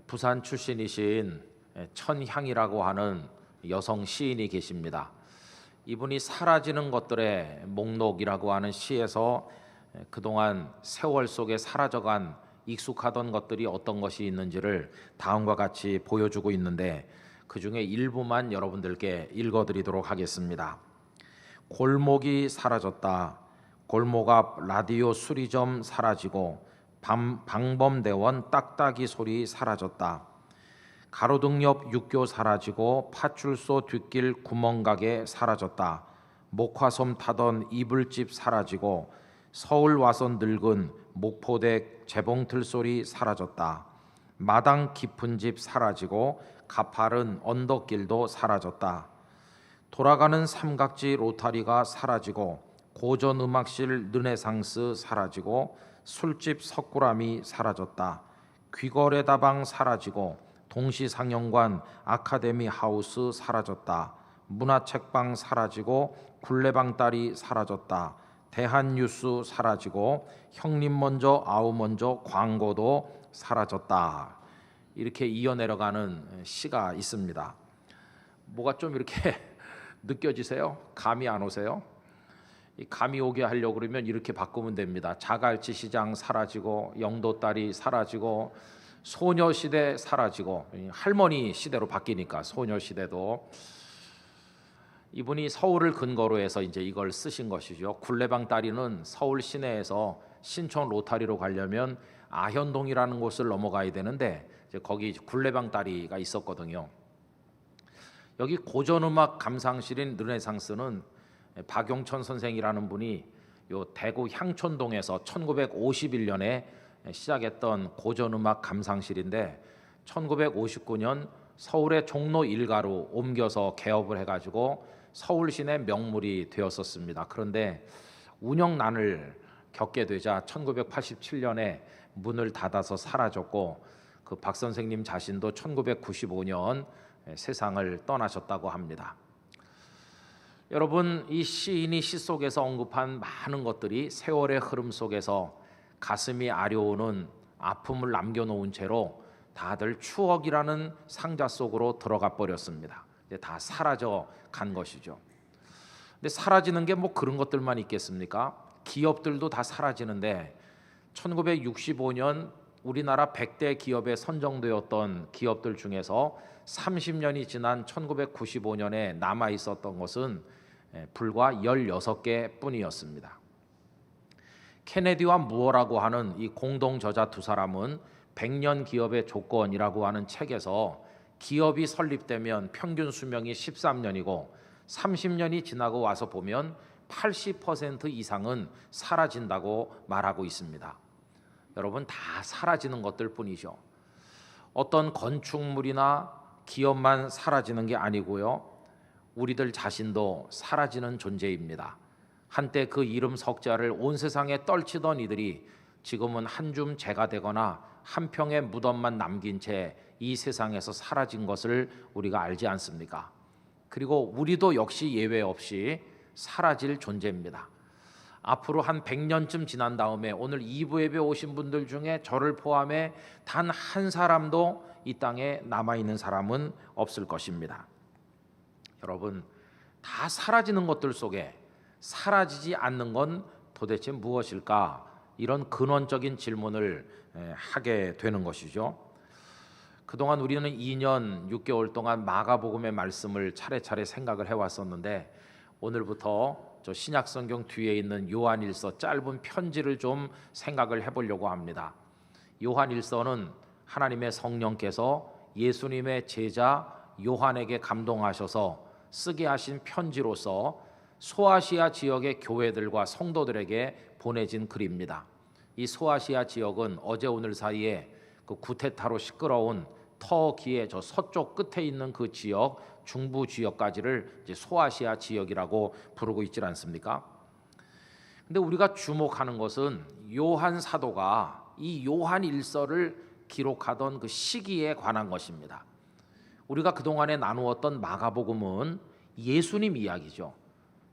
부산 출신이신 천향이라고 하는 여성 시인이 계십니다. 이분이 사라지는 것들의 목록이라고 하는 시에서 그동안 세월 속에 사라져간 익숙하던 것들이 어떤 것이 있는지를 다음과 같이 보여주고 있는데, 그 중에 일부만 여러분들께 읽어드리도록 하겠습니다. 골목이 사라졌다. 골목 앞 라디오 수리점 사라지고 방범대원 딱딱이 소리 사라졌다. 가로등 옆 육교 사라지고 파출소 뒷길 구멍가게 사라졌다. 목화솜 타던 이불집 사라지고 서울 와서 늙은 목포댁 재봉틀 소리 사라졌다. 마당 깊은 집 사라지고 가파른 언덕길도 사라졌다. 돌아가는 삼각지 로타리가 사라지고 고전음악실 르네상스 사라지고 술집 석굴암이 사라졌다. 귀거래 다방 사라지고 동시상영관 아카데미 하우스 사라졌다. 문화책방 사라지고 굴레방딸이 사라졌다. 대한뉴스 사라지고 형님 먼저 아우 먼저 광고도 사라졌다. 이렇게 이어내려가는 시가 있습니다. 뭐가 좀 이렇게 느껴지세요? 감이 안 오세요? 이 감이 오게 하려고 그러면 이렇게 바꾸면 됩니다. 자갈치 시장 사라지고 영도딸이 사라지고 소녀시대 사라지고, 할머니 시대로 바뀌니까 소녀시대도. 이분이 서울을 근거로 해서 이제 이걸 쓰신 것이죠. 굴레방따리는 서울 시내에서 신촌 로타리로 가려면 아현동이라는 곳을 넘어가야 되는데, 이제 거기 굴레방따리가 있었거든요. 여기 고전음악 감상실인 르네상스는 박용천 선생이라는 분이 요 대구 향촌동에서 1951년에 시작했던 고전음악 감상실인데, 1959년 서울의 종로 1가로 옮겨서 개업을 해가지고 서울 시내 명물이 되었었습니다. 그런데 운영난을 겪게 되자 1987년에 문을 닫아서 사라졌고, 그 박 선생님 자신도 1995년 세상을 떠나셨다고 합니다. 여러분, 이 시인이 시 속에서 언급한 많은 것들이 세월의 흐름 속에서 가슴이 아려오는 아픔을 남겨놓은 채로 다들 추억이라는 상자 속으로 들어가 버렸습니다. 이제 다 사라져 간 것이죠. 근데 사라지는 게 뭐 그런 것들만 있겠습니까? 기업들도 다 사라지는데, 1965년 우리나라 100대 기업에 선정되었던 기업들 중에서 30년이 지난 1995년에 남아 있었던 것은 불과 16개 뿐이었습니다. 케네디와 무어라고 하는 이 공동 저자 두 사람은 100년 기업의 조건이라고 하는 책에서 기업이 설립되면 평균 수명이 13년이고 30년이 지나고 와서 보면 80% 이상은 사라진다고 말하고 있습니다. 여러분, 다 사라지는 것들 뿐이죠. 어떤 건축물이나 기업만 사라지는 게 아니고요, 우리들 자신도 사라지는 존재입니다. 한때 그 이름 석자를 온 세상에 떨치던 이들이 지금은 한 줌 재가 되거나 한 평의 무덤만 남긴 채 이 세상에서 사라진 것을 우리가 알지 않습니까? 그리고 우리도 역시 예외 없이 사라질 존재입니다. 앞으로 한 100년쯤 지난 다음에 오늘 2부 예배 오신 분들 중에 저를 포함해 단 한 사람도 이 땅에 남아있는 사람은 없을 것입니다. 여러분, 다 사라지는 것들 속에 사라지지 않는 건 도대체 무엇일까? 이런 근원적인 질문을 하게 되는 것이죠. 그동안 우리는 2년 6개월 동안 마가복음의 말씀을 차례차례 생각을 해왔었는데, 오늘부터 저 신약성경 뒤에 있는 요한일서 짧은 편지를 좀 생각을 해보려고 합니다. 요한일서는 하나님의 성령께서 예수님의 제자 요한에게 감동하셔서 쓰게 하신 편지로서 소아시아 지역의 교회들과 성도들에게 보내진 글입니다. 이 소아시아 지역은 어제 오늘 사이에 그 구테타로 시끄러운 터키의 저 서쪽 끝에 있는 그 지역, 중부 지역까지를 이제 소아시아 지역이라고 부르고 있지 않습니까? 근데 우리가 주목하는 것은 요한 사도가 이 요한 일서를 기록하던 그 시기에 관한 것입니다. 우리가 그동안에 나누었던 마가복음은 예수님 이야기죠.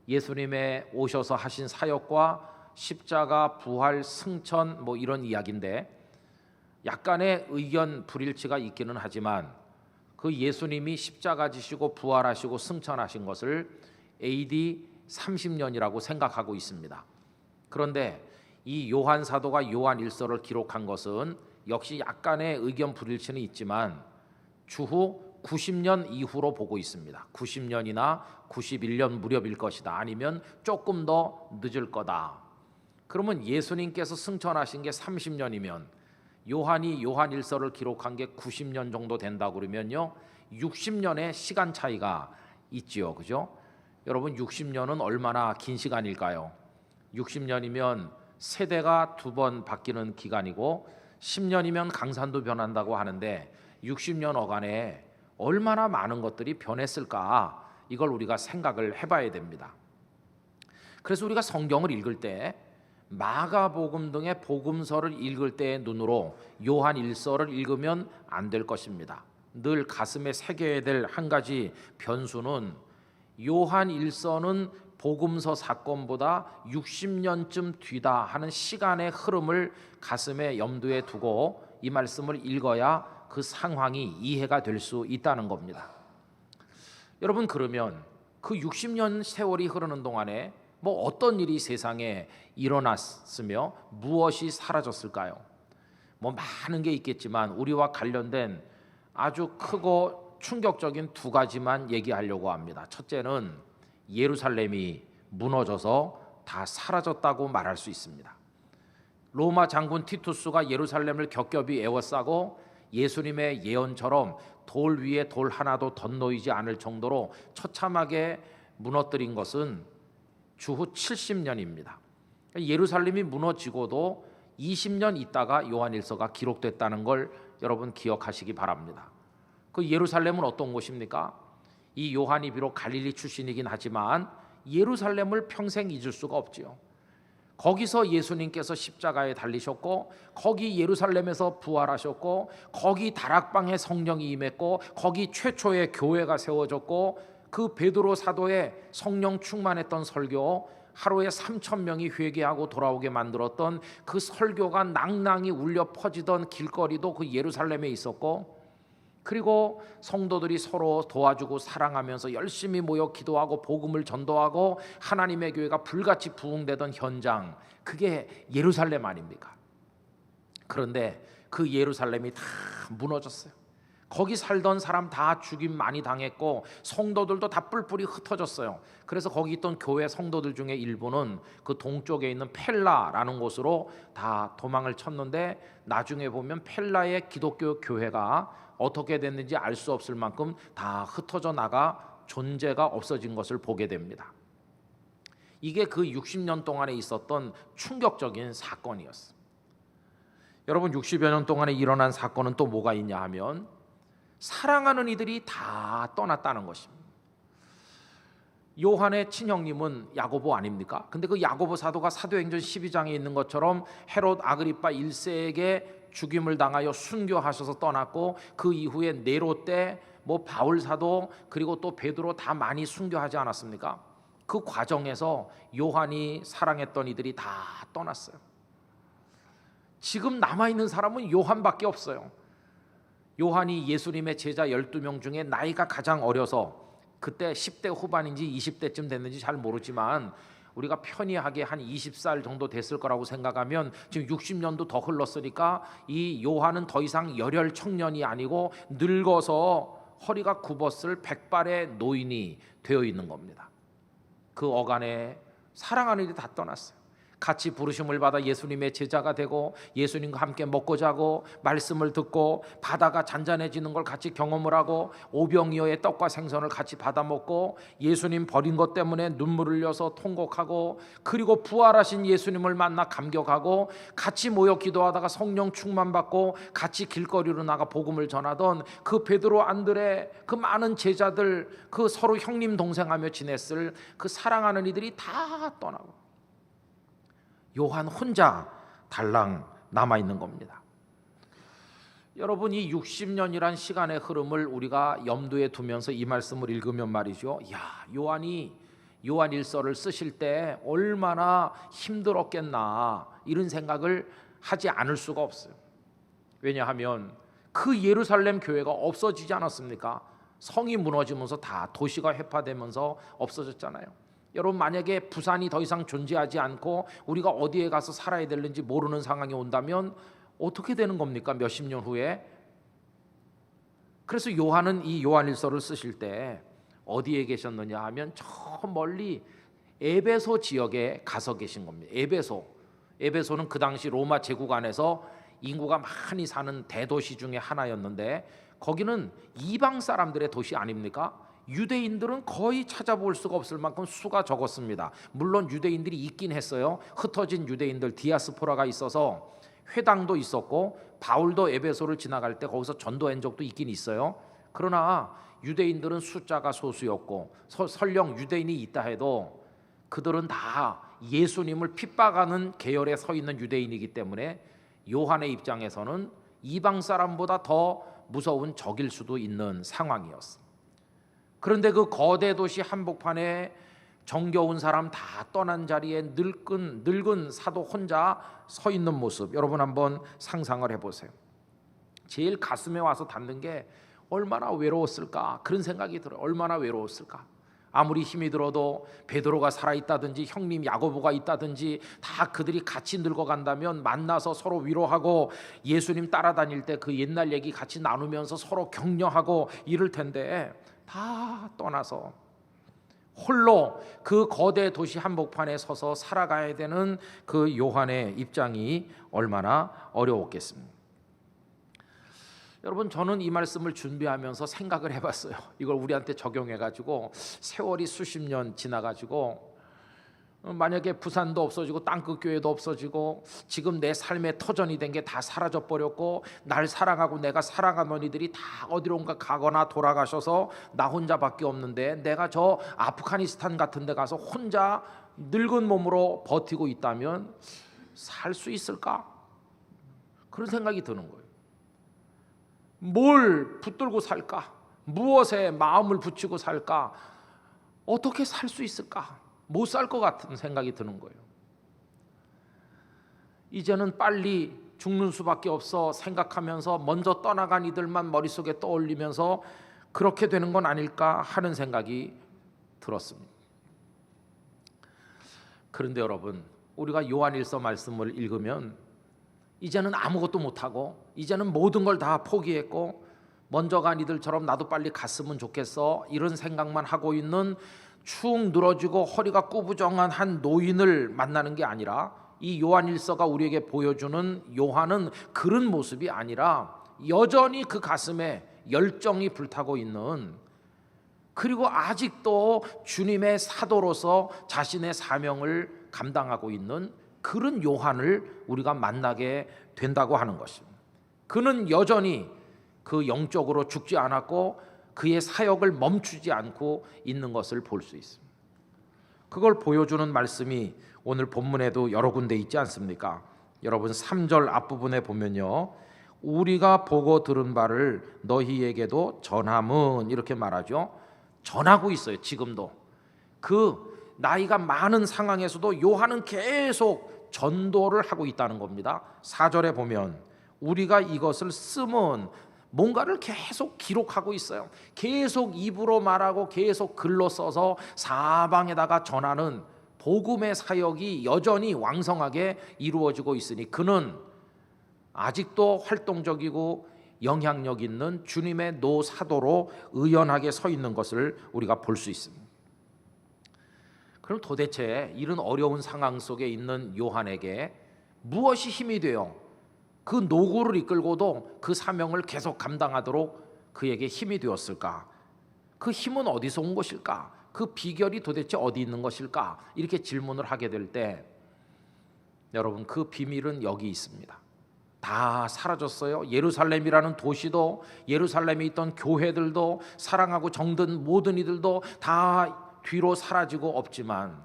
예수님의 오셔서 하신 사역과 십자가, 부활, 승천 뭐 이런 이야기인데, 약간의 의견 불일치가 있기는 하지만 그 예수님이 십자가 지시고 부활하시고 승천하신 것을 AD 30년이라고 생각하고 있습니다. 그런데 이 요한 사도가 요한 일서를 기록한 것은 역시 약간의 의견 불일치는 있지만 주후 90년 이후로 보고 있습니다. 90년이나 91년 무렵일 것이다. 아니면 조금 더 늦을 거다. 그러면 예수님께서 승천하신 게 30년이면 요한이 요한 일서를 기록한 게 90년 정도 된다 그러면요, 60년의 시간 차이가 있지요. 그죠? 여러분 60년은 얼마나 긴 시간일까요? 60년이면 세대가 2번 바뀌는 기간이고 10년이면 강산도 변한다고 하는데 60년 어간에 얼마나 많은 것들이 변했을까, 이걸 우리가 생각을 해봐야 됩니다. 그래서 우리가 성경을 읽을 때 마가복음 등의 복음서를 읽을 때의 눈으로 요한 일서를 읽으면 안 될 것입니다. 늘 가슴에 새겨야 될 한 가지 변수는 요한 일서는 복음서 사건보다 60년쯤 뒤다 하는 시간의 흐름을 가슴에 염두에 두고 이 말씀을 읽어야 그 상황이 이해가 될 수 있다는 겁니다. 여러분, 그러면 그 60년 세월이 흐르는 동안에 뭐 어떤 일이 세상에 일어났으며 무엇이 사라졌을까요? 뭐 많은 게 있겠지만 우리와 관련된 아주 크고 충격적인 2가지만 얘기하려고 합니다. 첫째는 예루살렘이 무너져서 다 사라졌다고 말할 수 있습니다. 로마 장군 티투스가 예루살렘을 겹겹이 에워싸고 예수님의 예언처럼 돌 위에 돌 하나도 덧놓이지 않을 정도로 처참하게 무너뜨린 것은 주후 70년입니다. 예루살렘이 무너지고도 20년 있다가 요한일서가 기록됐다는 걸 여러분 기억하시기 바랍니다. 그 예루살렘은 어떤 곳입니까? 이 요한이 비록 갈릴리 출신이긴 하지만 예루살렘을 평생 잊을 수가 없지요. 거기서 예수님께서 십자가에 달리셨고, 거기 예루살렘에서 부활하셨고, 거기 다락방에 성령이 임했고, 거기 최초의 교회가 세워졌고, 그 베드로 사도의 성령 충만했던 설교, 하루에 3,000명이 회개하고 돌아오게 만들었던 그 설교가 낭낭이 울려 퍼지던 길거리도 그 예루살렘에 있었고, 그리고 성도들이 서로 도와주고 사랑하면서 열심히 모여 기도하고 복음을 전도하고 하나님의 교회가 불같이 부흥되던 현장, 그게 예루살렘 아닙니까? 그런데 그 예루살렘이 다 무너졌어요. 거기 살던 사람 다 죽임 많이 당했고 성도들도 다 뿔뿔이 흩어졌어요. 그래서 거기 있던 교회 성도들 중에 일부는 그 동쪽에 있는 펠라라는 곳으로 다 도망을 쳤는데, 나중에 보면 펠라의 기독교 교회가 어떻게 됐는지 알 수 없을 만큼 다 흩어져 나가 존재가 없어진 것을 보게 됩니다. 이게 그 60년 동안에 있었던 충격적인 사건이었습니다. 여러분, 60여 년 동안에 일어난 사건은 또 뭐가 있냐 하면 사랑하는 이들이 다 떠났다는 것입니다. 요한의 친형님은 야고보 아닙니까? 근데 그 야고보 사도가 사도행전 12장에 있는 것처럼 헤롯 아그리파 1세에게 죽임을 당하여 순교하셔서 떠났고, 그 이후에 네로 때 뭐 바울 사도 그리고 또 베드로 다 많이 순교하지 않았습니까? 그 과정에서 요한이 사랑했던 이들이 다 떠났어요. 지금 남아있는 사람은 요한밖에 없어요. 요한이 예수님의 제자 12명 중에 나이가 가장 어려서 그때 10대 후반인지 20대쯤 됐는지 잘 모르지만 우리가 편히하게 한 20살 정도 됐을 거라고 생각하면 지금 60년도 더 흘렀으니까 이 요한은 더 이상 열혈 청년이 아니고 늙어서 허리가 굽었을 백발의 노인이 되어 있는 겁니다. 그 어간에 사랑하는 일이 다 떠났어요. 같이 부르심을 받아 예수님의 제자가 되고 예수님과 함께 먹고 자고 말씀을 듣고 바다가 잔잔해지는 걸 같이 경험을 하고 오병이어의 떡과 생선을 같이 받아 먹고 예수님 버린 것 때문에 눈물을 흘려서 통곡하고, 그리고 부활하신 예수님을 만나 감격하고 같이 모여 기도하다가 성령 충만받고 같이 길거리로 나가 복음을 전하던 그 베드로 안드레, 그 많은 제자들, 그 서로 형님 동생하며 지냈을 그 사랑하는 이들이 다 떠나고 요한 혼자 달랑 남아있는 겁니다. 여러분, 이 60년이란 시간의 흐름을 우리가 염두에 두면서 이 말씀을 읽으면 말이죠, 요한이 요한일서를 쓰실 때 얼마나 힘들었겠나, 이런 생각을 하지 않을 수가 없어요. 왜냐하면 그 예루살렘 교회가 없어지지 않았습니까? 성이 무너지면서 다 도시가 회파되면서 없어졌잖아요. 여러분, 만약에 부산이 더 이상 존재하지 않고 우리가 어디에 가서 살아야 되는지 모르는 상황이 온다면 어떻게 되는 겁니까? 몇십 년 후에. 그래서 요한은 이 요한일서를 쓰실 때 어디에 계셨느냐 하면 저 멀리 에베소 지역에 가서 계신 겁니다. 에베소는 그 당시 로마 제국 안에서 인구가 많이 사는 대도시 중에 하나였는데 거기는 이방 사람들의 도시 아닙니까? 유대인들은 거의 찾아볼 수가 없을 만큼 수가 적었습니다. 물론 유대인들이 있긴 했어요. 흩어진 유대인들, 디아스포라가 있어서 회당도 있었고 바울도 에베소를 지나갈 때 거기서 전도한 적도 있긴 있어요. 그러나 유대인들은 숫자가 소수였고 설령 유대인이 있다 해도 그들은 다 예수님을 핍박하는 계열에 서 있는 유대인이기 때문에 요한의 입장에서는 이방 사람보다 더 무서운 적일 수도 있는 상황이었습니다. 그런데 그 거대 도시 한복판에 정겨운 사람 다 떠난 자리에 늙은 사도 혼자 서 있는 모습, 여러분 한번 상상을 해보세요. 제일 가슴에 와서 닿는 게 얼마나 외로웠을까, 그런 생각이 들어요. 얼마나 외로웠을까. 아무리 힘이 들어도 베드로가 살아있다든지 형님 야고보가 있다든지 다 그들이 같이 늙어간다면 만나서 서로 위로하고 예수님 따라다닐 때 그 옛날 얘기 같이 나누면서 서로 격려하고 이럴 텐데 다 떠나서 홀로 그 거대 도시 한복판에 서서 살아가야 되는 그 요한의 입장이 얼마나 어려웠겠습니까? 여러분, 저는 이 말씀을 준비하면서 생각을 해봤어요. 이걸 우리한테 적용해가지고 세월이 수십 년 지나가지고 만약에 부산도 없어지고 땅끝교회도 없어지고 지금 내 삶의 터전이 된 게 다 사라져 버렸고 날 사랑하고 내가 사랑한 너희들이 다 어디론가 가거나 돌아가셔서 나 혼자밖에 없는데 내가 저 아프가니스탄 같은 데 가서 혼자 늙은 몸으로 버티고 있다면 살 수 있을까? 그런 생각이 드는 거예요. 뭘 붙들고 살까? 무엇에 마음을 붙이고 살까? 어떻게 살 수 있을까? 못 살 것 같은 생각이 드는 거예요. 이제는 빨리 죽는 수밖에 없어 생각하면서 먼저 떠나간 이들만 머릿속에 떠올리면서 그렇게 되는 건 아닐까 하는 생각이 들었습니다. 그런데 여러분, 우리가 요한일서 말씀을 읽으면 이제는 아무것도 못하고 이제는 모든 걸 다 포기했고 먼저 간 이들처럼 나도 빨리 갔으면 좋겠어 이런 생각만 하고 있는 축 늘어지고 허리가 꾸부정한 한 노인을 만나는 게 아니라 이 요한일서가 우리에게 보여주는 요한은 그런 모습이 아니라 여전히 그 가슴에 열정이 불타고 있는, 그리고 아직도 주님의 사도로서 자신의 사명을 감당하고 있는 그런 요한을 우리가 만나게 된다고 하는 것입니다. 그는 여전히 그 영적으로 죽지 않았고 그의 사역을 멈추지 않고 있는 것을 볼 수 있습니다. 그걸 보여주는 말씀이 오늘 본문에도 여러 군데 있지 않습니까? 여러분 3절 앞부분에 보면요, 우리가 보고 들은 바를 너희에게도 전함은, 이렇게 말하죠. 전하고 있어요. 지금도 그 나이가 많은 상황에서도 요한은 계속 전도를 하고 있다는 겁니다. 4절에 보면 우리가 이것을 쓰면, 뭔가를 계속 기록하고 있어요. 계속 입으로 말하고 계속 글로 써서 사방에다가 전하는 복음의 사역이 여전히 왕성하게 이루어지고 있으니 그는 아직도 활동적이고 영향력 있는 주님의 노사도로 의연하게 서 있는 것을 우리가 볼 수 있습니다. 그럼 도대체 이런 어려운 상황 속에 있는 요한에게 무엇이 힘이 되어 그 노고를 이끌고도 그 사명을 계속 감당하도록 그에게 힘이 되었을까? 그 힘은 어디서 온 것일까? 그 비결이 도대체 어디 있는 것일까? 이렇게 질문을 하게 될 때 여러분, 그 비밀은 여기 있습니다. 다 사라졌어요. 예루살렘이라는 도시도, 예루살렘에 있던 교회들도, 사랑하고 정든 모든 이들도 다 뒤로 사라지고 없지만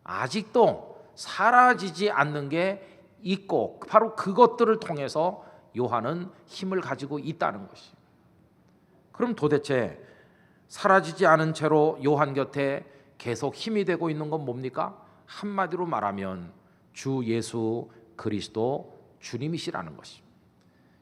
아직도 사라지지 않는 게 있고 바로 그것들을 통해서 요한은 힘을 가지고 있다는 것이. 그럼 도대체 사라지지 않은 채로 요한 곁에 계속 힘이 되고 있는 건 뭡니까? 한마디로 말하면 주 예수 그리스도 주님이시라는 것입니다.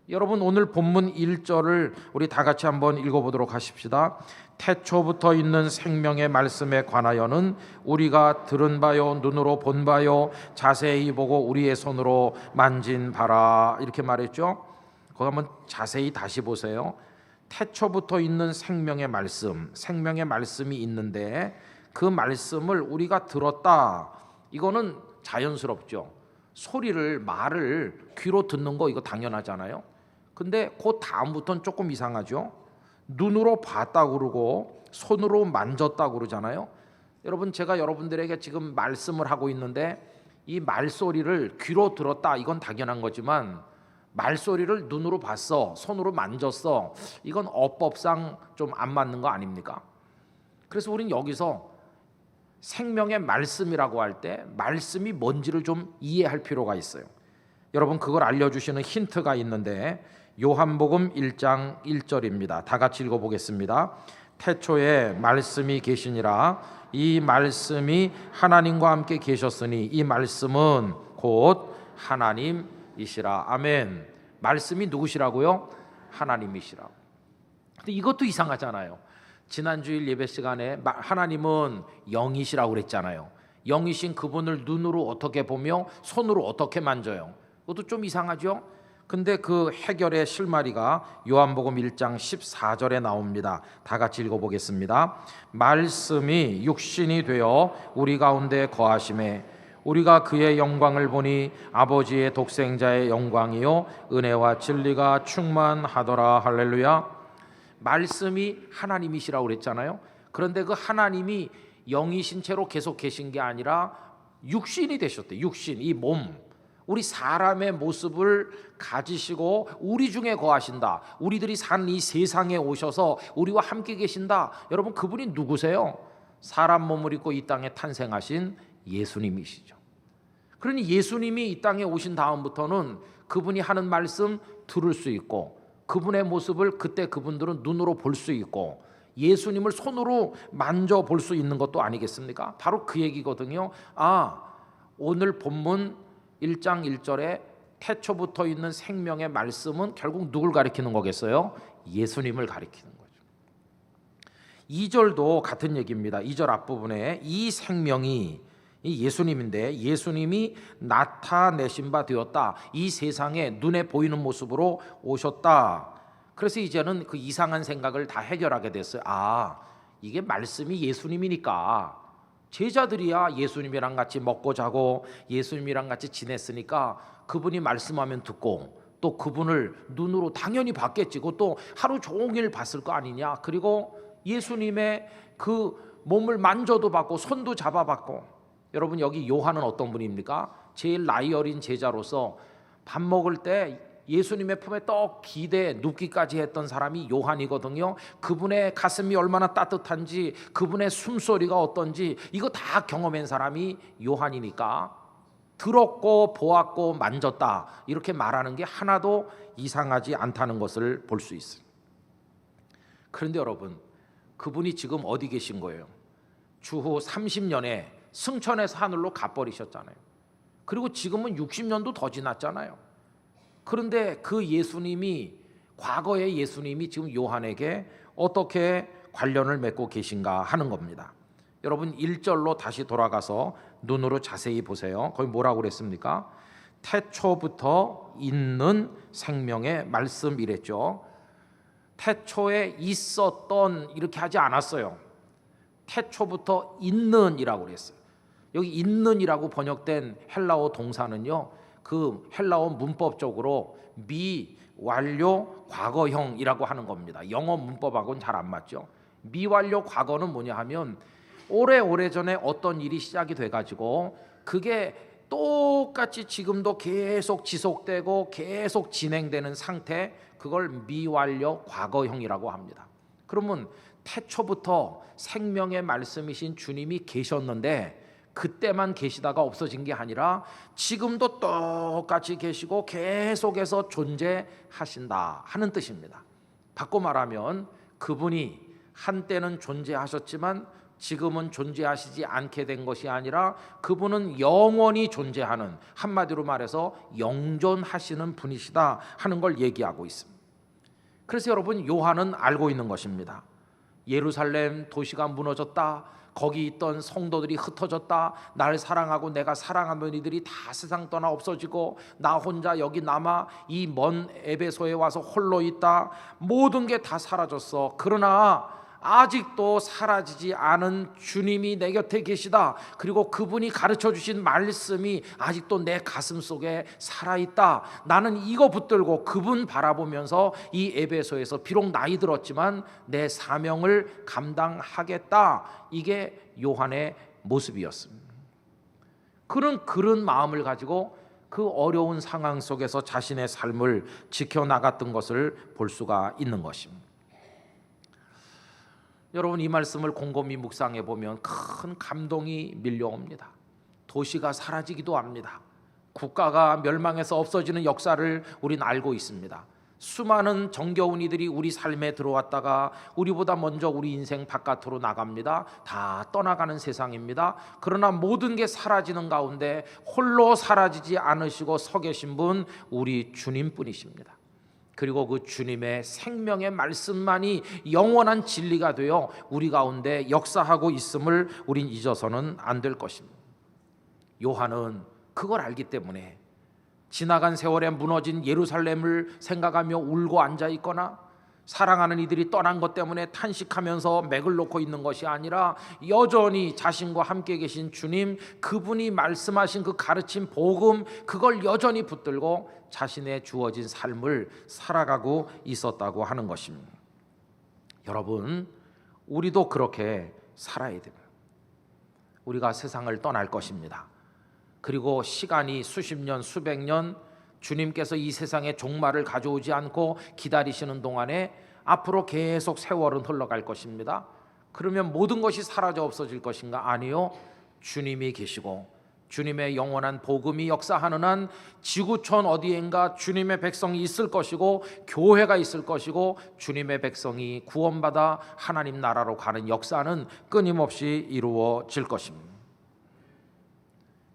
여러분 오늘 본문 1절을 우리 다 같이 한번 읽어보도록 하십시다. 태초부터 있는 생명의 말씀에 관하여는 우리가 들은 바요 눈으로 본 바요 자세히 보고 우리의 손으로 만진 바라, 이렇게 말했죠. 거기 한번 자세히 다시 보세요. 태초부터 있는 생명의 말씀, 생명의 말씀이 있는데 그 말씀을 우리가 들었다. 이거는 자연스럽죠. 소리를, 말을 귀로 듣는 거 이거 당연하잖아요. 근데 그 다음부터는 조금 이상하죠. 눈으로 봤다고 그러고 손으로 만졌다고 그러잖아요. 여러분, 제가 여러분들에게 지금 말씀을 하고 있는데 이 말소리를 귀로 들었다, 이건 당연한 거지만 말소리를 눈으로 봤어, 손으로 만졌어, 이건 어법상 좀 안 맞는 거 아닙니까? 그래서 우리는 여기서 생명의 말씀이라고 할 때 말씀이 뭔지를 좀 이해할 필요가 있어요. 여러분, 그걸 알려주시는 힌트가 있는데 요한복음 1장 1절입니다. 다 같이 읽어보겠습니다. 태초에 말씀이 계시니라. 이 말씀이 하나님과 함께 계셨으니 이 말씀은 곧 하나님이시라. 아멘. 말씀이 누구시라고요? 하나님이시라고. 근데 이것도 이상하잖아요. 지난주일 예배 시간에 하나님은 영이시라고 그랬잖아요. 영이신 그분을 눈으로 어떻게 보며 손으로 어떻게 만져요? 그것도 좀 이상하죠? 근데 그 해결의 실마리가 요한복음 1장 14절에 나옵니다. 다 같이 읽어보겠습니다. 말씀이 육신이 되어 우리 가운데 거하심에 우리가 그의 영광을 보니 아버지의 독생자의 영광이요 은혜와 진리가 충만하더라. 할렐루야. 말씀이 하나님이시라고 그랬잖아요. 그런데 그 하나님이 영이신 채로 계속 계신 게 아니라 육신이 되셨대. 육신, 이 몸, 우리 사람의 모습을 가지시고 우리 중에 거하신다. 우리들이 사는 이 세상에 오셔서 우리와 함께 계신다. 여러분, 그분이 누구세요? 사람 몸을 입고 이 땅에 탄생하신 예수님이시죠. 그러니 예수님이 이 땅에 오신 다음부터는 그분이 하는 말씀 들을 수 있고 그분의 모습을 그때 그분들은 눈으로 볼 수 있고 예수님을 손으로 만져볼 수 있는 것도 아니겠습니까? 바로 그 얘기거든요. 오늘 본문 1장 1절에 태초부터 있는 생명의 말씀은 결국 누굴 가리키는 거겠어요? 예수님을 가리키는 거죠. 2절도 같은 얘기입니다. 2절 앞부분에 이 생명이 이 예수님인데 예수님이 나타내신 바 되었다. 이 세상에 눈에 보이는 모습으로 오셨다. 그래서 이제는 그 이상한 생각을 다 해결하게 됐어요. 이게 말씀이 예수님이니까 제자들이야 예수님이랑 같이 먹고 자고 예수님이랑 같이 지냈으니까 그분이 말씀하면 듣고 또 그분을 눈으로 당연히 봤겠지. 그것도 하루 종일 봤을 거 아니냐. 그리고 예수님의 그 몸을 만져도 봤고 손도 잡아봤고. 여러분, 여기 요한은 어떤 분입니까? 제일 나이 어린 제자로서 밥 먹을 때 예수님의 품에 떡 기대 눕기까지 했던 사람이 요한이거든요. 그분의 가슴이 얼마나 따뜻한지 그분의 숨소리가 어떤지 이거 다 경험한 사람이 요한이니까 들었고 보았고 만졌다 이렇게 말하는 게 하나도 이상하지 않다는 것을 볼 수 있어요. 그런데 여러분, 그분이 지금 어디 계신 거예요? 주후 30년에 승천해서 하늘로 가버리셨잖아요. 그리고 지금은 60년도 더 지났잖아요. 그런데 그 예수님이, 과거의 예수님이 지금 요한에게 어떻게 관련을 맺고 계신가 하는 겁니다. 여러분, 1절로 다시 돌아가서 눈으로 자세히 보세요. 거기 뭐라고 그랬습니까? 태초부터 있는 생명의 말씀 이랬죠. 태초에 있었던 이렇게 하지 않았어요. 태초부터 있는이라고 그랬어요. 여기 있는이라고 번역된 헬라어 동사는요, 그 헬라어 문법적으로 미완료 과거형이라고 하는 겁니다. 영어 문법하고는 잘 안 맞죠. 미완료 과거는 뭐냐 하면 오래전에 어떤 일이 시작이 돼가지고 그게 똑같이 지금도 계속 지속되고 계속 진행되는 상태, 그걸 미완료 과거형이라고 합니다. 그러면 태초부터 생명의 말씀이신 주님이 계셨는데 그때만 계시다가 없어진 게 아니라 지금도 똑같이 계시고 계속해서 존재하신다 하는 뜻입니다. 바꿔 말하면 그분이 한때는 존재하셨지만 지금은 존재하시지 않게 된 것이 아니라 그분은 영원히 존재하는, 한마디로 말해서 영존하시는 분이시다 하는 걸 얘기하고 있습니다. 그래서 여러분, 요한은 알고 있는 것입니다. 예루살렘 도시가 무너졌다, 거기 있던 성도들이 흩어졌다, 날 사랑하고 내가 사랑하는 이들이 다 세상 떠나 없어지고 나 혼자 여기 남아 이 먼 에베소에 와서 홀로 있다, 모든 게 다 사라졌어. 그러나 아직도 사라지지 않은 주님이 내 곁에 계시다. 그리고 그분이 가르쳐 주신 말씀이 아직도 내 가슴 속에 살아있다. 나는 이거 붙들고 그분 바라보면서 이 에베소에서 비록 나이 들었지만 내 사명을 감당하겠다. 이게 요한의 모습이었습니다. 그런 마음을 가지고 그 어려운 상황 속에서 자신의 삶을 지켜나갔던 것을 볼 수가 있는 것입니다. 여러분, 이 말씀을 곰곰이 묵상해 보면 큰 감동이 밀려옵니다. 도시가 사라지기도 합니다. 국가가 멸망해서 없어지는 역사를 우린 알고 있습니다. 수많은 정겨운 이들이 우리 삶에 들어왔다가 우리보다 먼저 우리 인생 바깥으로 나갑니다. 다 떠나가는 세상입니다. 그러나 모든 게 사라지는 가운데 홀로 사라지지 않으시고 서 계신 분, 우리 주님뿐이십니다. 그리고 그 주님의 생명의 말씀만이 영원한 진리가 되어 우리 가운데 역사하고 있음을 우린 잊어서는 안 될 것입니다. 요한은 그걸 알기 때문에 지나간 세월에 무너진 예루살렘을 생각하며 울고 앉아 있거나 사랑하는 이들이 떠난 것 때문에 탄식하면서 맥을 놓고 있는 것이 아니라 여전히 자신과 함께 계신 주님, 그분이 말씀하신 그 가르침 복음, 그걸 여전히 붙들고 자신의 주어진 삶을 살아가고 있었다고 하는 것입니다. 여러분, 우리도 그렇게 살아야 됩니다. 우리가 세상을 떠날 것입니다. 그리고 시간이 수십 년, 수백 년 주님께서 이 세상에 종말을 가져오지 않고 기다리시는 동안에 앞으로 계속 세월은 흘러갈 것입니다. 그러면 모든 것이 사라져 없어질 것인가? 아니요. 주님이 계시고 주님의 영원한 복음이 역사하는 한 지구촌 어디엔가 주님의 백성이 있을 것이고 교회가 있을 것이고 주님의 백성이 구원받아 하나님 나라로 가는 역사는 끊임없이 이루어질 것입니다.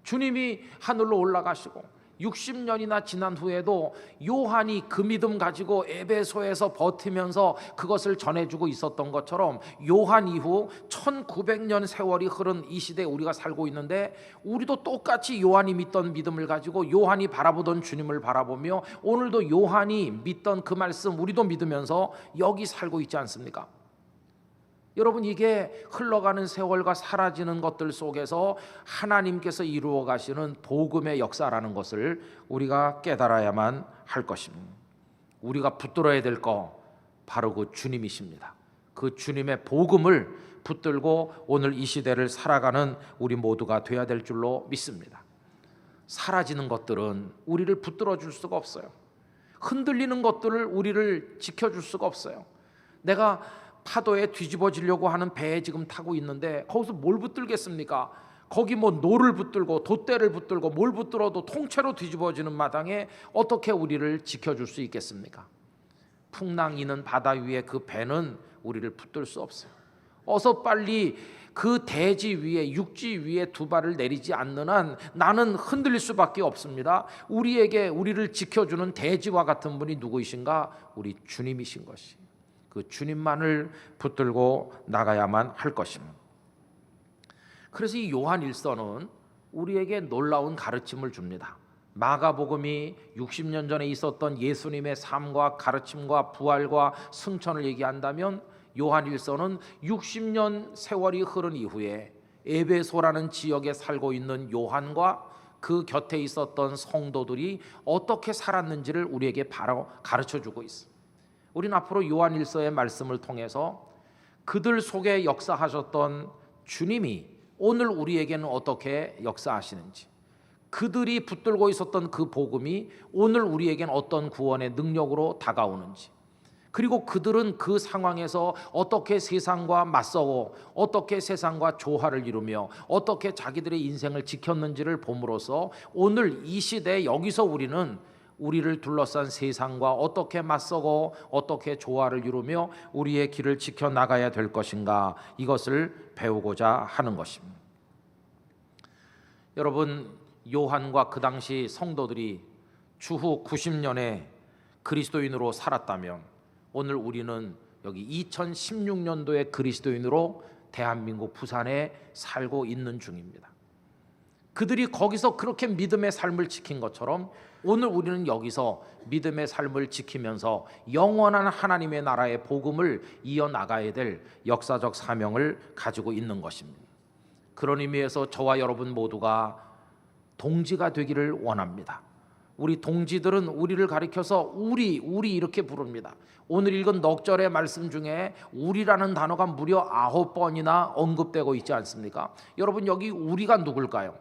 주님이 하늘로 올라가시고 60년이나 지난 후에도 요한이 그 믿음 가지고 에베소에서 버티면서 그것을 전해주고 있었던 것처럼 요한 이후 1900년 세월이 흐른 이 시대에 우리가 살고 있는데 우리도 똑같이 요한이 믿던 믿음을 가지고 요한이 바라보던 주님을 바라보며 오늘도 요한이 믿던 그 말씀 우리도 믿으면서 여기 살고 있지 않습니까? 여러분, 이게 흘러가는 세월과 사라지는 것들 속에서 하나님께서 이루어 가시는 복음의 역사라는 것을 우리가 깨달아야만 할 것입니다. 우리가 붙들어야 될 거 바로 그 주님이십니다. 그 주님의 복음을 붙들고 오늘 이 시대를 살아가는 우리 모두가 돼야 될 줄로 믿습니다. 사라지는 것들은 우리를 붙들어 줄 수가 없어요. 흔들리는 것들을 우리를 지켜줄 수가 없어요. 내가 파도에 뒤집어지려고 하는 배에 지금 타고 있는데 거기서 뭘 붙들겠습니까? 거기 뭐 노를 붙들고 돛대를 붙들고 뭘 붙들어도 통째로 뒤집어지는 마당에 어떻게 우리를 지켜줄 수 있겠습니까? 풍랑이는 바다 위에 그 배는 우리를 붙들 수 없어요. 어서 빨리 그 대지 위에, 육지 위에 두 발을 내리지 않는 한 나는 흔들릴 수밖에 없습니다. 우리를 지켜주는 대지와 같은 분이 누구이신가? 우리 주님이신 것이. 그 주님만을 붙들고 나가야만 할 것입니다. 그래서 이 요한 1서는 우리에게 놀라운 가르침을 줍니다. 마가복음이 60년 전에 있었던 예수님의 삶과 가르침과 부활과 승천을 얘기한다면 요한 1서는 60년 세월이 흐른 이후에 에베소라는 지역에 살고 있는 요한과 그 곁에 있었던 성도들이 어떻게 살았는지를 우리에게 바로 가르쳐주고 있습니다. 우리는 앞으로 요한 1서의 말씀을 통해서 그들 속에 역사하셨던 주님이 오늘 우리에게는 어떻게 역사하시는지, 그들이 붙들고 있었던 그 복음이 오늘 우리에게는 어떤 구원의 능력으로 다가오는지, 그리고 그들은 그 상황에서 어떻게 세상과 맞서고 어떻게 세상과 조화를 이루며 어떻게 자기들의 인생을 지켰는지를 봄으로써 오늘 이 시대에 여기서 우리는 우리를 둘러싼 세상과 어떻게 맞서고 어떻게 조화를 이루며 우리의 길을 지켜나가야 될 것인가, 이것을 배우고자 하는 것입니다. 여러분, 요한과 그 당시 성도들이 주후 90년에 그리스도인으로 살았다면 오늘 우리는 여기 2016년도의 그리스도인으로 대한민국 부산에 살고 있는 중입니다. 그들이 거기서 그렇게 믿음의 삶을 지킨 것처럼 오늘 우리는 여기서 믿음의 삶을 지키면서 영원한 하나님의 나라의 복음을 이어나가야 될 역사적 사명을 가지고 있는 것입니다. 그런 의미에서 저와 여러분 모두가 동지가 되기를 원합니다. 우리 동지들은 우리를 가리켜서 우리 이렇게 부릅니다. 오늘 읽은 넉 절의 말씀 중에 우리라는 단어가 무려 9번이나 언급되고 있지 않습니까? 여러분, 여기 우리가 누굴까요?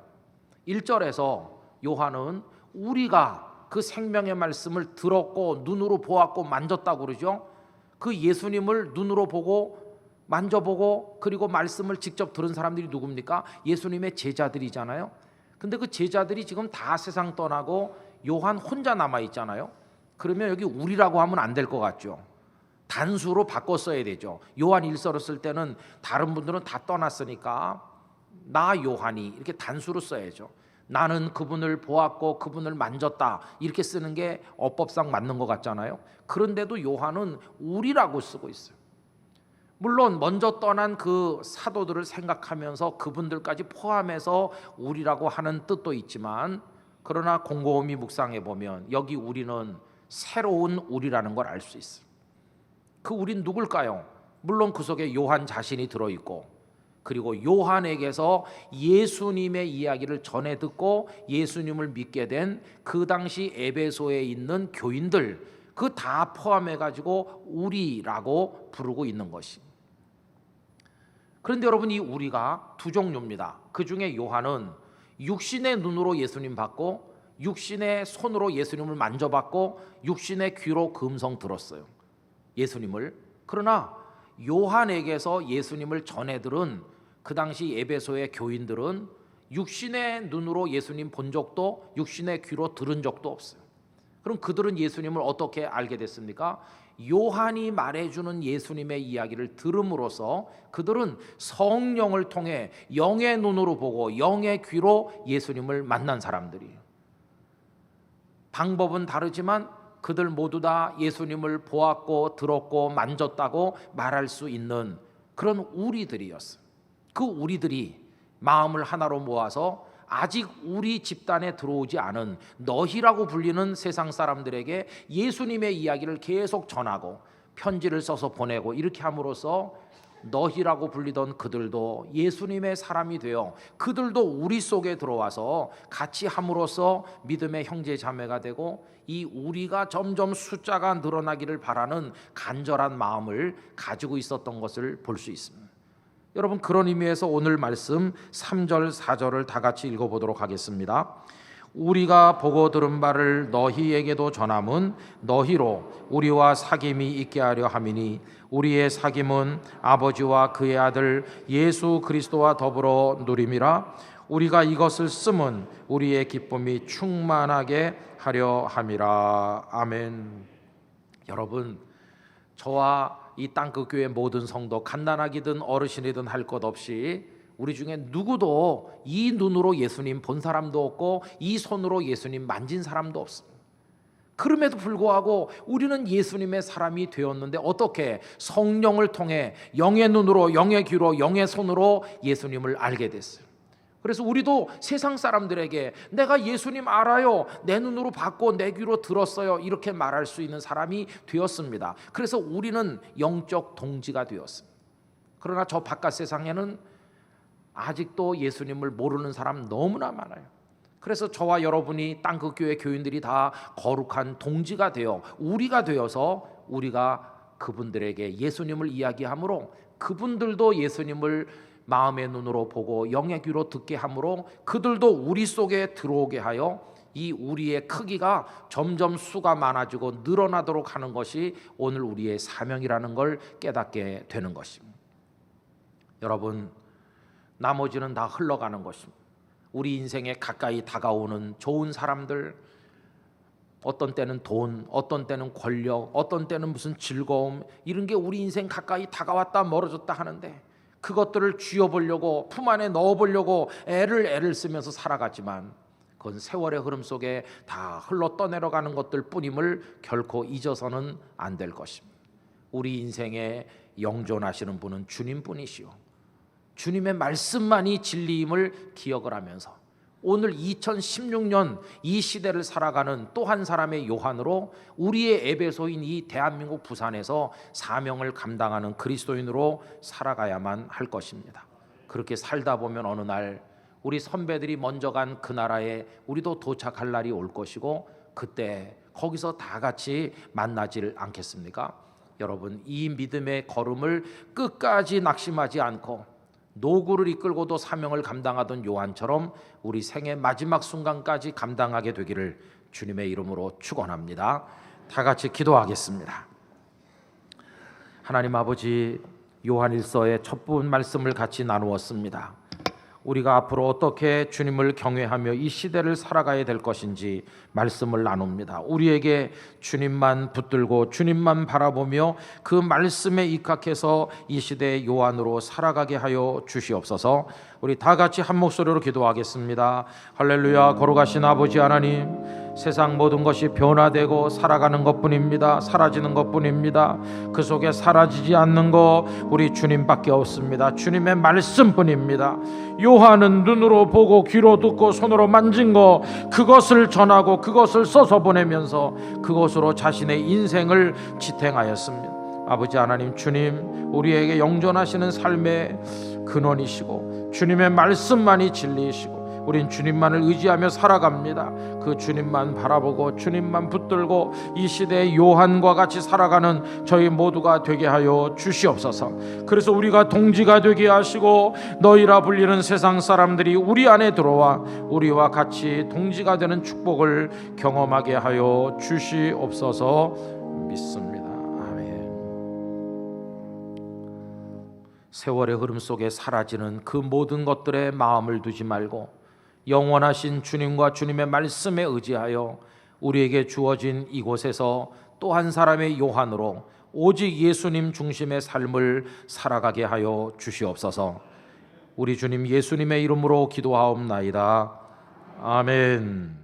1절에서 요한은 우리가 그 생명의 말씀을 들었고 눈으로 보았고 만졌다고 그러죠. 그 예수님을 눈으로 보고 만져보고 그리고 말씀을 직접 들은 사람들이 누굽니까? 예수님의 제자들이잖아요. 근데 그 제자들이 지금 다 세상 떠나고 요한 혼자 남아 있잖아요. 그러면 여기 우리라고 하면 안 될 것 같죠. 단수로 바꿔 써야 되죠. 요한 1서를 쓸 때는 다른 분들은 다 떠났으니까 나 요한이 이렇게 단수로 써야죠. 나는 그분을 보았고 그분을 만졌다, 이렇게 쓰는 게 어법상 맞는 것 같잖아요. 그런데도 요한은 우리라고 쓰고 있어요. 물론 먼저 떠난 그 사도들을 생각하면서 그분들까지 포함해서 우리라고 하는 뜻도 있지만, 그러나 곰곰이 묵상해 보면 여기 우리는 새로운 우리라는 걸 알 수 있어요. 그 우린 누굴까요? 물론 그 속에 요한 자신이 들어있고, 그리고 요한에게서 예수님의 이야기를 전해 듣고 예수님을 믿게 된 그 당시 에베소에 있는 교인들, 그 다 포함해 가지고 우리라고 부르고 있는 것입니다. 그런데 여러분, 이 우리가 두 종류입니다. 그 중에 요한은 육신의 눈으로 예수님 봤고 육신의 손으로 예수님을 만져봤고 육신의 귀로 그 음성 들었어요, 예수님을. 그러나 요한에게서 예수님을 전해 들은 그 당시 에베소의 교인들은 육신의 눈으로 예수님 본 적도 육신의 귀로 들은 적도 없어요. 그럼 그들은 예수님을 어떻게 알게 됐습니까? 요한이 말해주는 예수님의 이야기를 들음으로써 그들은 성령을 통해 영의 눈으로 보고 영의 귀로 예수님을 만난 사람들이에요. 방법은 다르지만 그들 모두 다 예수님을 보았고 들었고 만졌다고 말할 수 있는 그런 우리들이었어요. 그 우리들이 마음을 하나로 모아서 아직 우리 집단에 들어오지 않은 너희라고 불리는 세상 사람들에게 예수님의 이야기를 계속 전하고 편지를 써서 보내고 이렇게 함으로써 너희라고 불리던 그들도 예수님의 사람이 되어 그들도 우리 속에 들어와서 같이 함으로써 믿음의 형제 자매가 되고 이 우리가 점점 숫자가 늘어나기를 바라는 간절한 마음을 가지고 있었던 것을 볼 수 있습니다. 여러분, 그런 의미에서 오늘 말씀 3절 4절을 다 같이 읽어보도록 하겠습니다. 우리가 보고 들은 바를 너희에게도 전함은 너희로 우리와 사귐이 있게 하려 함이니 우리의 사귐은 아버지와 그의 아들 예수 그리스도와 더불어 누림이라. 우리가 이것을 쓰면 우리의 기쁨이 충만하게 하려 함이라. 아멘. 여러분, 저와 이 땅끝교회 모든 성도, 갓난아기든 어르신이든 할 것 없이 우리 중에 누구도 이 눈으로 예수님 본 사람도 없고 이 손으로 예수님 만진 사람도 없습니다. 그럼에도 불구하고 우리는 예수님의 사람이 되었는데 어떻게? 성령을 통해 영의 눈으로 영의 귀로 영의 손으로 예수님을 알게 됐어요. 그래서 우리도 세상 사람들에게 내가 예수님 알아요, 내 눈으로 봤고 내 귀로 들었어요, 이렇게 말할 수 있는 사람이 되었습니다. 그래서 우리는 영적 동지가 되었습니다. 그러나 저 바깥 세상에는 아직도 예수님을 모르는 사람 너무나 많아요. 그래서 저와 여러분이 땅끝교회 교인들이 다 거룩한 동지가 되어 우리가 되어서 우리가 그분들에게 예수님을 이야기하므로 그분들도 예수님을 마음의 눈으로 보고 영의 귀로 듣게 하므로 그들도 우리 속에 들어오게 하여 이 우리의 크기가 점점 수가 많아지고 늘어나도록 하는 것이 오늘 우리의 사명이라는 걸 깨닫게 되는 것입니다. 여러분, 나머지는 다 흘러가는 것입니다. 우리 인생에 가까이 다가오는 좋은 사람들, 어떤 때는 돈, 어떤 때는 권력, 어떤 때는 무슨 즐거움, 이런 게 우리 인생 가까이 다가왔다 멀어졌다 하는데 그것들을 쥐어보려고 품 안에 넣어보려고 애를 쓰면서 살아갔지만 그건 세월의 흐름 속에 다 흘러 떠내려가는 것들 뿐임을 결코 잊어서는 안 될 것입니다. 우리 인생에 영존하시는 분은 주님뿐이시오. 주님의 말씀만이 진리임을 기억을 하면서 오늘 2016년 이 시대를 살아가는 또 한 사람의 요한으로 우리의 에베소인 이 대한민국 부산에서 사명을 감당하는 그리스도인으로 살아가야만 할 것입니다. 그렇게 살다 보면 어느 날 우리 선배들이 먼저 간 그 나라에 우리도 도착할 날이 올 것이고 그때 거기서 다 같이 만나질 않겠습니까? 여러분, 이 믿음의 걸음을 끝까지 낙심하지 않고 노구를 이끌고도 사명을 감당하던 요한처럼 우리 생의 마지막 순간까지 감당하게 되기를 주님의 이름으로 축원합니다. 다 같이 기도하겠습니다. 하나님 아버지, 요한일서의 첫 부분 말씀을 같이 나누었습니다. 우리가 앞으로 어떻게 주님을 경외하며 이 시대를 살아가야 될 것인지 말씀을 나눕니다. 우리에게 주님만 붙들고 주님만 바라보며 그 말씀에 입각해서 이 시대의 요한으로 살아가게 하여 주시옵소서. 우리 다 같이 한 목소리로 기도하겠습니다. 할렐루야. 거룩하신 아버지 하나님, 세상 모든 것이 변화되고 살아가는 것뿐입니다. 사라지는 것뿐입니다. 그 속에 사라지지 않는 거 우리 주님밖에 없습니다. 주님의 말씀뿐입니다. 요한은 눈으로 보고 귀로 듣고 손으로 만진 거, 그것을 전하고 그것을 써서 보내면서 그것으로 자신의 인생을 지탱하였습니다. 아버지 하나님, 주님 우리에게 영존하시는 삶의 근원이시고 주님의 말씀만이 진리이시고 우린 주님만을 의지하며 살아갑니다. 그 주님만 바라보고 주님만 붙들고 이 시대의 요한과 같이 살아가는 저희 모두가 되게 하여 주시옵소서. 그래서 우리가 동지가 되게 하시고 너희라 불리는 세상 사람들이 우리 안에 들어와 우리와 같이 동지가 되는 축복을 경험하게 하여 주시옵소서 믿습니다. 세월의 흐름 속에 사라지는 그 모든 것들에 마음을 두지 말고 영원하신 주님과 주님의 말씀에 의지하여 우리에게 주어진 이곳에서 또 한 사람의 요한으로 오직 예수님 중심의 삶을 살아가게 하여 주시옵소서. 우리 주님 예수님의 이름으로 기도하옵나이다. 아멘.